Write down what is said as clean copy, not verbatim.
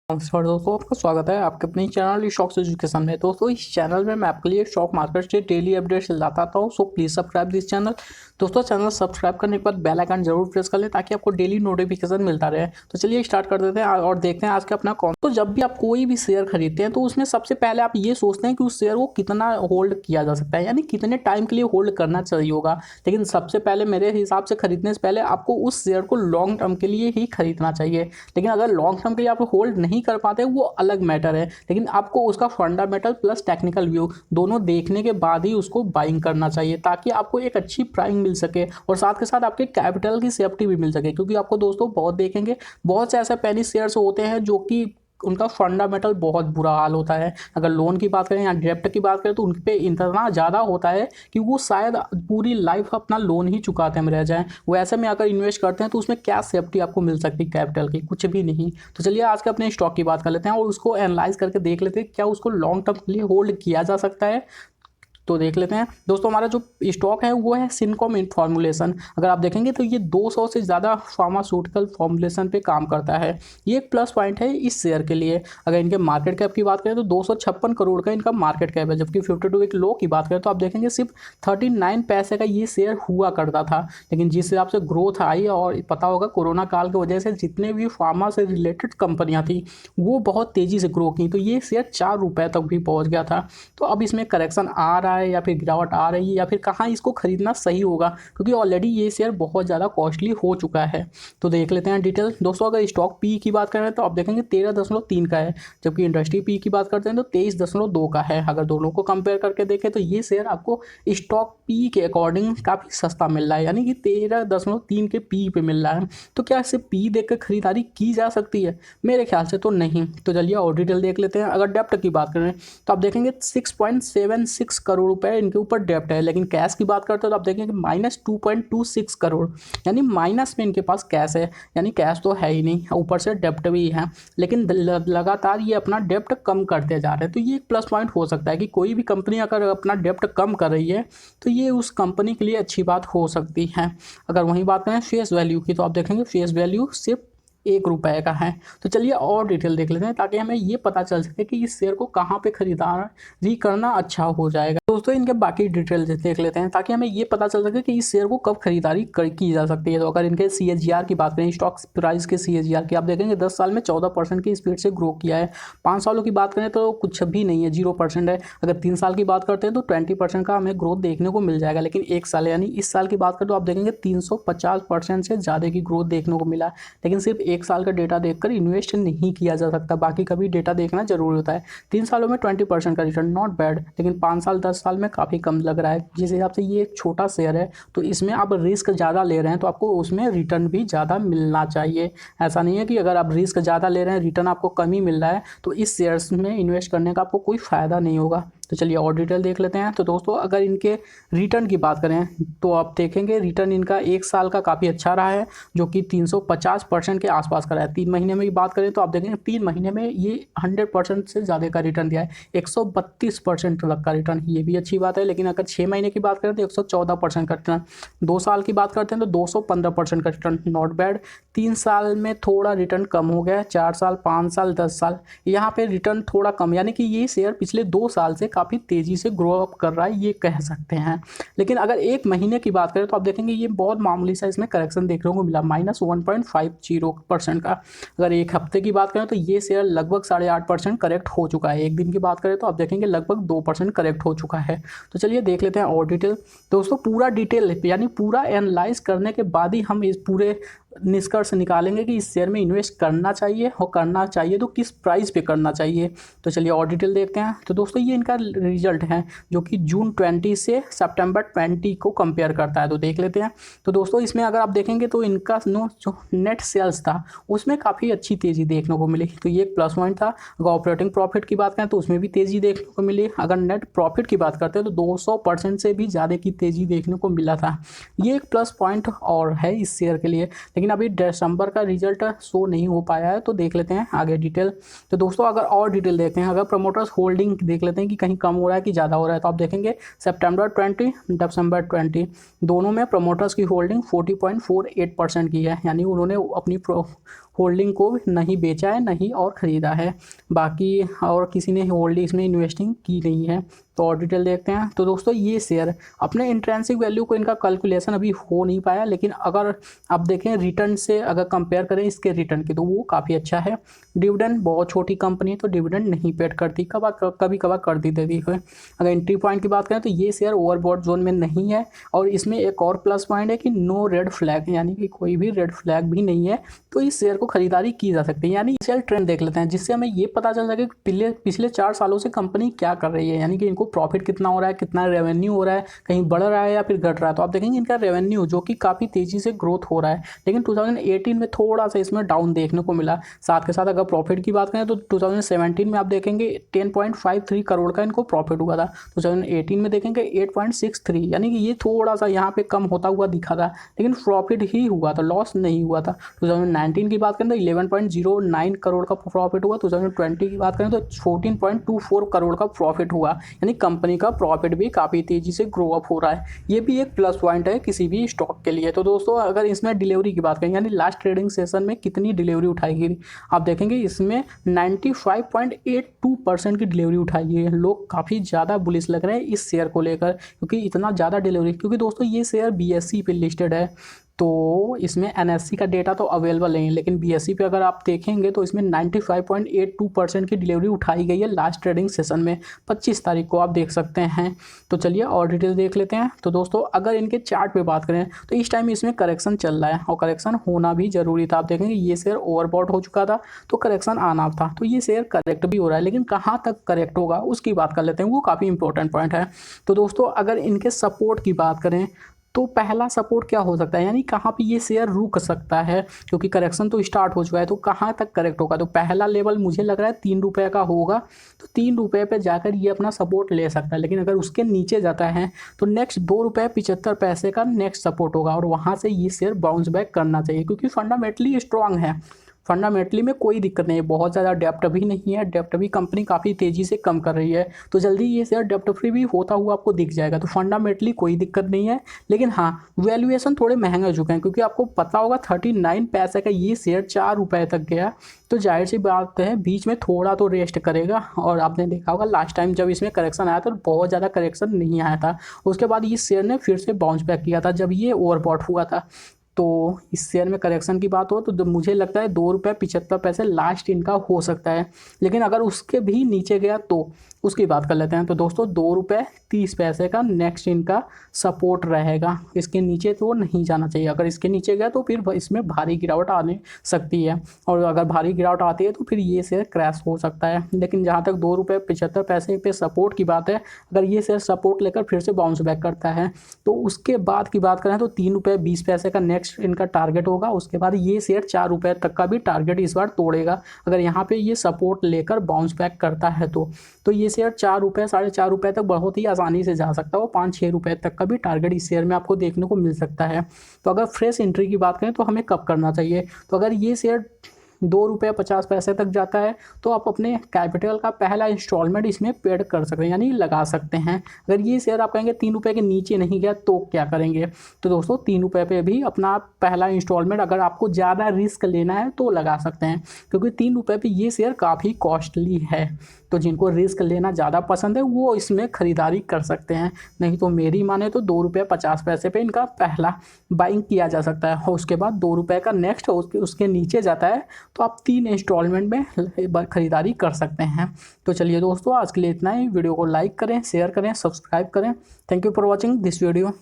नमस्कार दोस्तों, आपका स्वागत है आपके अपने चैनल स्टॉक्स एजुकेशन में। दोस्तों, इस चैनल में मैं आपके लिए स्टॉक मार्केट से डेली अपडेट्स लाता आता हूँ। So please subscribe this channel. दोस्तों, चैनल सब्सक्राइब करने के बाद बेल आइकन जरूर प्रेस कर लें ताकि आपको डेली नोटिफिकेशन मिलता रहे। तो चलिए स्टार्ट कर देते हैं और देखते हैं आज का अपना कौन। तो जब भी आप कोई भी शेयर खरीदते हैं तो उसमें सबसे पहले आप ये सोचते हैं कि उस शेयर को कितना होल्ड किया जा सकता है, यानी कितने टाइम के लिए होल्ड करना चाहिए होगा। लेकिन सबसे पहले मेरे हिसाब से खरीदने से पहले आपको उस शेयर को लॉन्ग टर्म के लिए ही खरीदना चाहिए। लेकिन अगर लॉन्ग टर्म के लिए आप होल्ड नहीं कर पाते वो अलग मैटर है, लेकिन आपको उसका फंडामेंटल प्लस टेक्निकल व्यू दोनों देखने के बाद ही उसको बाइंग करना चाहिए ताकि आपको एक अच्छी प्राइस मिल सके और साथ के साथ आपके कैपिटल की सेफ्टी भी मिल सके। क्योंकि आपको दोस्तों बहुत देखेंगे, बहुत से ऐसे पेनी शेयर्स होते हैं जो कि उनका फंडामेंटल बहुत बुरा हाल होता है। अगर लोन की बात करें या डेब्ट की बात करें तो उन पे इतना ज़्यादा होता है कि वो शायद पूरी लाइफ अपना लोन ही चुकाते हम रह जाएं। वो ऐसे में अगर इन्वेस्ट करते हैं तो उसमें क्या सेफ्टी आपको मिल सकती है कैपिटल की? कुछ भी नहीं। तो चलिए आज के अपने स्टॉक की बात कर लेते हैं और उसको एनालाइज करके देख लेते हैं क्या उसको लॉन्ग टर्म के लिए होल्ड किया जा सकता है। तो देख लेते हैं दोस्तों, हमारा जो स्टॉक है वो है सिनकॉम फॉर्मुलेशन। अगर आप देखेंगे तो ये 200 से ज़्यादा फार्मास्यूटिकल फॉर्मुलेशन पे काम करता है। ये एक प्लस पॉइंट है इस शेयर के लिए। अगर इनके मार्केट कैप की बात करें तो 256 करोड़ का इनका मार्केट कैप है, जबकि 52 वीक लो की बात करें तो आप देखेंगे सिर्फ 39 पैसे का ये शेयर हुआ करता था। लेकिन जिस हिसाब से ग्रोथ आई, और पता होगा कोरोना काल की वजह से जितने भी फार्मा से रिलेटेड कंपनियाँ थी वो बहुत तेज़ी से ग्रो की, तो ये शेयर 4 रुपये तक भी पहुँच गया था। तो अब इसमें करेक्शन आ रहा है या फिर गिरावट आ रही है या फिर कहाँ इसको खरीदना सही होगा, क्योंकि ऑलरेडी ये शेयर बहुत ज़्यादा कॉस्टली हो चुका है। तो देख लेते हैं डिटेल। दोस्तों, अगर स्टॉक पी की बात करें तो आप देखेंगे 13.3 का है, जबकि इंडस्ट्री पी की बात करते हैं तो 23.2 का है। अगर दोनों को कंपेयर करके देखें तो ये शेयर आपको स्टॉक पी के अकॉर्डिंग काफ़ी सस्ता मिल रहा है, यानी कि 13.3 के पी पे मिल रहा है। तो क्या इससे पी देख कर खरीदारी की जा सकती है? मेरे ख्याल से तो नहीं। तो चलिए और डिटेल देख लेते हैं। अगर डेप्ट की बात करें तो आप देखेंगे 6.76 करोड़ रुपए इनके ऊपर डेप्ट है। लेकिन कैश की बात करते हो तो आप देखेंगे -2.26 करोड़, यानी माइनस में इनके पास कैश है, यानी कैश तो है ही नहीं, ऊपर से डेप्ट भी है। लेकिन लगातार ये अपना डेप्ट कम करते जा रहे हैं। तो ये एक प्लस पॉइंट हो सकता है कि कोई भी कंपनी अगर अपना डेप्ट कम कर रही है तो ये उस कंपनी के लिए अच्छी बात हो सकती है। अगर वहीं बात करें फेस वैल्यू की तो आप देखेंगे फेस वैल्यू सिर्फ 1 रुपये का है। तो चलिए और डिटेल देख लेते हैं ताकि हमें ये पता चल सके कि इस शेयर को कहाँ पे खरीदारी करना अच्छा हो जाएगा। दोस्तों, इनके बाकी डिटेल देख लेते हैं ताकि हमें ये पता चल सके कि इस शेयर को कब खरीदारी की जा सकती है। तो अगर इनके CAGR की बात करें, स्टॉक प्राइस के CAGR की, आप देखेंगे 10 साल में 14% की स्पीड से ग्रो किया है। 5 सालों की बात करें तो कुछ भी नहीं है, 0% है। अगर 3 साल की बात करते हैं तो 20% का हमें ग्रोथ देखने को मिल जाएगा। लेकिन 1 साल यानी इस साल की बात करें तो आप देखेंगे 350% से ज़्यादा की ग्रोथ देखने को मिला। लेकिन सिर्फ 1 साल का डेटा देखकर इन्वेस्ट नहीं किया जा सकता, बाकी का भी डेटा देखना जरूरी होता है। 3 सालों में 20% का रिटर्न नॉट बैड, लेकिन 5 साल 10 साल में काफ़ी कम लग रहा है। जिस हिसाब से ये एक छोटा शेयर है तो इसमें आप रिस्क ज़्यादा ले रहे हैं तो आपको उसमें रिटर्न भी ज़्यादा मिलना चाहिए। ऐसा नहीं है कि अगर आप रिस्क ज़्यादा ले रहे हैं रिटर्न आपको कम ही मिल रहा है तो इस शेयर्स में इन्वेस्ट करने का आपको कोई फ़ायदा नहीं होगा। तो चलिए और डिटेल देख लेते हैं। तो दोस्तों, अगर इनके रिटर्न की बात करें तो आप देखेंगे रिटर्न इनका 1 साल का काफ़ी अच्छा रहा है, जो कि 350% के आसपास का रहा है। 3 महीने में की बात करें तो आप देखेंगे 3 महीने में ये 100% से ज़्यादा का रिटर्न दिया है, 132% तक का रिटर्न, ये भी अच्छी बात है। लेकिन अगर 6 महीने की बात करें तो 114% का रिटर्न, 2 साल की बात करते हैं तो 215% का रिटर्न, नॉट बैड। 3 साल में थोड़ा रिटर्न कम हो गया है, 4 साल 5 साल 10 साल यहाँ पे रिटर्न थोड़ा कम, यानी कि ये शेयर पिछले 2 साल से काफ़ी तेज़ी से ग्रो अप कर रहा है, ये कह सकते हैं। लेकिन अगर 1 महीने की बात करें तो आप देखेंगे ये बहुत मामूली सा इसमें करेक्शन देखने को मिला, -1.50% का। अगर 1 हफ्ते की बात करें तो ये शेयर लगभग 8.5% करेक्ट हो चुका है। 1 दिन की बात करें तो आप देखेंगे लगभग 2% करेक्ट हो चुका है। तो चलिए देख लेते हैं और डिटेल। दोस्तों, पूरा डिटेल यानी पूरा एनालाइज करने के बाद ही हम इस पूरे निष्कर्ष निकालेंगे कि इस शेयर में इन्वेस्ट करना चाहिए, और करना चाहिए तो किस प्राइस पे करना चाहिए। तो चलिए और डिटेल देखते हैं। तो दोस्तों, ये इनका रिजल्ट है जो कि जून 20 से सितंबर 20 को कंपेयर करता है। तो देख लेते हैं। तो दोस्तों, इसमें अगर आप देखेंगे तो इनका जो नेट सेल्स था उसमें काफ़ी अच्छी तेज़ी देखने को मिली, तो ये एक प्लस पॉइंट था। अगर ऑपरेटिंग प्रॉफिट की बात करें तो उसमें भी तेज़ी देखने को मिली। अगर नेट प्रॉफिट की बात करते हैं तो 200% से भी ज़्यादा की तेज़ी देखने को मिला था, ये एक प्लस पॉइंट और है इस शेयर के लिए। लेकिन लेकिन अभी दिसंबर का रिजल्ट शो नहीं हो पाया है, तो देख लेते हैं आगे डिटेल। तो दोस्तों अगर और डिटेल देखते हैं, अगर प्रमोटर्स होल्डिंग देख लेते हैं कि कहीं कम हो रहा है कि ज़्यादा हो रहा है, तो आप देखेंगे सितंबर 20 दिसंबर 20 दोनों में प्रमोटर्स की होल्डिंग 40.48% की है, यानी उन्होंने अपनी होल्डिंग को नहीं बेचा है, नहीं और ख़रीदा है, बाकी और किसी ने होल्डिंग इसमें इन्वेस्टिंग की नहीं है। तो और डिटेल देखते हैं। तो दोस्तों ये शेयर अपने इंट्रेंसिक वैल्यू को इनका कैलकुलेशन अभी हो नहीं पाया, लेकिन अगर आप देखें रिटर्न से अगर कंपेयर करें इसके रिटर्न की, तो वो काफ़ी अच्छा है। डिविडेंड बहुत छोटी कंपनी है तो डिविडेंड नहीं पेड करती, कभी कभार कर दी देती है। अगर एंट्री पॉइंट की बात करें तो ये शेयर ओवरबॉट जोन में नहीं है, और इसमें एक और प्लस पॉइंट है कि नो रेड फ्लैग, यानी कि कोई भी रेड फ्लैग भी नहीं है, तो इस शेयर को खरीदारी की जा सकती है। यानी शेयर ट्रेंड देख लेते हैं, जिससे हमें ये पता चल सके कि पिछले 4 सालों से कंपनी क्या कर रही है, यानी कि इनको प्रॉफिट कितना हो रहा है, कितना रेवेन्यू हो रहा है, कहीं बढ़ रहा है या फिर घट रहा है। तो आप देखेंगे इनका रेवेन्यू जो कि काफ़ी तेज़ी से ग्रोथ हो रहा है, लेकिन 2018 में थोड़ा सा इसमें डाउन देखने को मिला। साथ के साथ अगर प्रॉफिट की बात करें तो 2017 में आप देखेंगे 10.53 करोड़ का इनको प्रॉफिट हुआ था, 2018 में देखेंगे 8.63, यानी कि ये थोड़ा सा यहाँ पे कम होता हुआ दिखा था, लेकिन प्रॉफिट ही हुआ था, लॉस नहीं हुआ था। 2019 की बात करें तो 11.09 करोड़ का प्रॉफिट हुआ, 2020 की बात करें तो 14.24 करोड़ का प्रॉफिट हुआ, यानी कंपनी का प्रॉफिट भी काफ़ी तेज़ी से ग्रो अप हो रहा है। ये भी एक प्लस पॉइंट है किसी भी स्टॉक के लिए। तो दोस्तों अगर इसमें डिलीवरी की बात करें, यानी लास्ट ट्रेडिंग सेशन में कितनी डिलीवरी उठाई गई, आप देखेंगे इसमें 95.82% की डिलीवरी उठाई गई है। लोग काफ़ी ज़्यादा बुलिश लग रहे हैं इस शेयर को लेकर, क्योंकि इतना ज़्यादा डिलीवरी, क्योंकि दोस्तों ये शेयर BSE पे लिस्टेड है, तो इसमें NSE का डेटा तो अवेलेबल नहीं है, लेकिन BSE पे अगर आप देखेंगे तो इसमें 95.82% की डिलीवरी उठाई गई है लास्ट ट्रेडिंग सेशन में, 25 तारीख को आप देख सकते हैं। तो चलिए और डिटेल देख लेते हैं। तो दोस्तों अगर इनके चार्ट पे बात करें तो इस टाइम इसमें करेक्शन चल रहा है, और करेक्शन होना भी ज़रूरी था। आप देखेंगे ये शेयर ओवरबॉट हो चुका था, तो करेक्शन आना था, तो ये शेयर करेक्ट भी हो रहा है, लेकिन कहाँ तक करेक्ट होगा उसकी बात कर लेते हैं, वो काफ़ी इंपॉर्टेंट पॉइंट है। तो दोस्तों अगर इनके सपोर्ट की बात करें तो पहला सपोर्ट क्या हो सकता है, यानी कहाँ पे ये शेयर रुक सकता है, क्योंकि करेक्शन तो स्टार्ट हो चुका है, तो कहाँ तक करेक्ट होगा। तो पहला लेवल मुझे लग रहा है 3 रुपये का होगा, तो 3 रुपये पे जाकर ये अपना सपोर्ट ले सकता है, लेकिन अगर उसके नीचे जाता है तो नेक्स्ट 2 रुपये 75 पैसे का नेक्स्ट सपोर्ट होगा, और वहाँ से ये शेयर बाउंस बैक करना चाहिए, क्योंकि फंडामेंटली स्ट्रांग है, फंडामेंटली में कोई दिक्कत नहीं है, बहुत ज़्यादा डेप्ट भी नहीं है, डेप्ट भी कंपनी काफ़ी तेज़ी से कम कर रही है, तो जल्दी ये शेयर डेप्ट फ्री भी होता हुआ आपको दिख जाएगा। तो फंडामेंटली कोई दिक्कत नहीं है, लेकिन हाँ वैल्यूएशन थोड़े महंगे हो चुके हैं, क्योंकि आपको पता होगा 39 पैसे का ये शेयर 4 रुपये तक गया, तो जाहिर सी बात है बीच में थोड़ा तो रेस्ट करेगा। और आपने देखा होगा लास्ट टाइम जब इसमें करेक्शन आया था तो बहुत ज़्यादा करेक्शन नहीं आया था, उसके बाद इस शेयर ने फिर से बाउंस बैक किया था जब ये ओवरबॉट हुआ था। तो इस शेयर में करेक्शन की बात हो तो मुझे लगता है 2 रुपये 75 पैसे लास्ट इनका हो सकता है, लेकिन अगर उसके भी नीचे गया तो उसकी बात कर लेते हैं। तो दोस्तों 2 रुपये 30 पैसे का नेक्स्ट इनका सपोर्ट रहेगा, इसके नीचे तो नहीं जाना चाहिए। अगर इसके नीचे गया तो फिर इसमें भारी गिरावट आने सकती है, और अगर भारी गिरावट आती है तो फिर ये शेयर क्रैश हो सकता है। लेकिन जहाँ तक 2 रुपये 75 पैसे पे सपोर्ट की बात है, अगर ये शेयर सपोर्ट लेकर फिर से बाउंस बैक करता है तो उसके बाद की बात करें तो 3 रुपये 20 पैसे का नेक्स्ट इनका टारगेट होगा। उसके बाद ये शेयर 4 रुपये तक का भी टारगेट इस बार तोड़ेगा, अगर यहाँ पे ये सपोर्ट लेकर बाउंस बैक करता है तो ये शेयर 4 रुपये 4.5 रुपये तक बहुत ही आसानी से जा सकता है, वो 5-6 रुपये तक का भी टारगेट इस शेयर में आपको देखने को मिल सकता है। तो अगर फ्रेश एंट्री की बात करें तो हमें कब करना चाहिए, तो अगर ये शेयर 2 रुपये 50 पैसे तक जाता है तो आप अपने कैपिटल का पहला इंस्टॉलमेंट इसमें पेड कर सकते हैं, यानी लगा सकते हैं। अगर ये शेयर आप कहेंगे 3 रुपये के नीचे नहीं गया तो क्या करेंगे, तो दोस्तों 3 रुपये पे भी अपना पहला इंस्टॉलमेंट अगर आपको ज़्यादा रिस्क लेना है तो लगा सकते हैं, क्योंकि 3 रुपये पे ये शेयर काफ़ी कॉस्टली है। तो जिनको रिस्क लेना ज़्यादा पसंद है वो इसमें ख़रीदारी कर सकते हैं, नहीं तो मेरी माने तो 2 रुपये 50 पैसे पे इनका पहला बाइंग किया जा सकता है, और उसके बाद 2 रुपये का नेक्स्ट उसके नीचे जाता है तो आप 3 इंस्टॉलमेंट में ख़रीदारी कर सकते हैं। तो चलिए दोस्तों आज के लिए इतना ही। वीडियो को लाइक करें, शेयर करें, सब्सक्राइब करें। Thank you for watching this video.